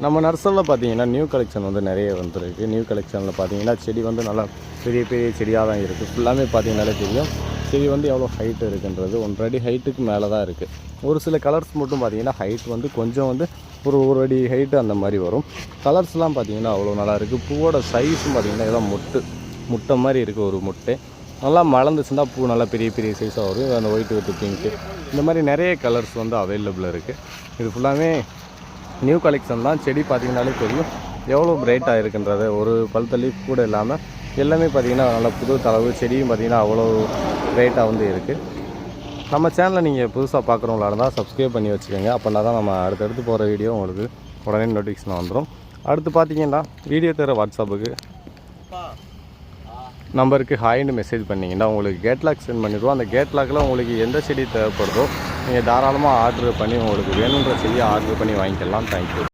நம்ம நர்சரியில் பார்த்தீங்கன்னா நியூ கலெக்ஷன் வந்து நிறைய வந்துருக்கு. நியூ கலெக்ஷனில் பார்த்தீங்கன்னா செடி வந்து நல்லா பெரிய பெரிய செடியாக தான் இருக்குது. ஃபுல்லாமே பார்த்தீங்கன்னாலே தெரியும் செடி வந்து எவ்வளோ ஹைட்டு இருக்குன்றது. 1 அடி ஹைட்டுக்கு மேலே தான் இருக்குது. ஒரு சில கலர்ஸ் மட்டும் பார்த்தீங்கன்னா ஹைட் வந்து கொஞ்சம் வந்து ஒரு அடி ஹைட்டு அந்த மாதிரி வரும். கலர்ஸ்லாம் பார்த்தீங்கன்னா அவ்வளோ நல்லா இருக்குது. பூவோட சைஸும் பார்த்தீங்கன்னா இதெல்லாம் முட்டை மாதிரி இருக்குது. ஒரு முட்டை நல்லா மலர்ந்துச்சுன்னா பூ நல்லா பெரிய பெரிய சைஸாக வரும். அந்த ஒயிட் வித் பிங்க்கு இந்த மாதிரி நிறைய கலர்ஸ் வந்து அவைலபிள் இருக்குது. இது ஃபுல்லாமே நியூ கலெக்ஷன் தான். செடி பார்த்திங்கனாலே தெரியும் எவ்வளோ பிரைட்டாக இருக்குன்றது. ஒரு பழுத்த லீஃப் கூட இல்லாமல் எல்லாமே பார்த்திங்கன்னா நல்லா புது தளவு. செடியும் பார்த்திங்கன்னா அவ்வளோ பிரைட்டாக வந்து இருக்குது. நம்ம சேனலை நீங்கள் புதுசாக பார்க்குறவங்களா இருந்தால் சப்ஸ்கிரைப் பண்ணி வச்சுக்கோங்க. அப்படின்னா தான் நம்ம அடுத்தடுத்து போகிற வீடியோ உங்களுக்கு உடனே நோட்டிஃபிகேஷன் வந்துடும். அடுத்து பார்த்திங்கன்னா வீடியோ தர வாட்ஸ்அப்புக்கு நம்பருக்கு ஹாய்னு மெசேஜ் பண்ணிங்கன்னா உங்களுக்கு கேட்லாக் சென்ட் பண்ணிடுவோம். அந்த கேட்லாக்கில் உங்களுக்கு எந்த செடி தேவைப்படுதோ நீங்கள் தாராளமாக ஆர்டர் பண்ணி உங்களுக்கு வேணுன்ற செடியை ஆர்டர் பண்ணி வாங்கிக்கலாம். தேங்க்யூ.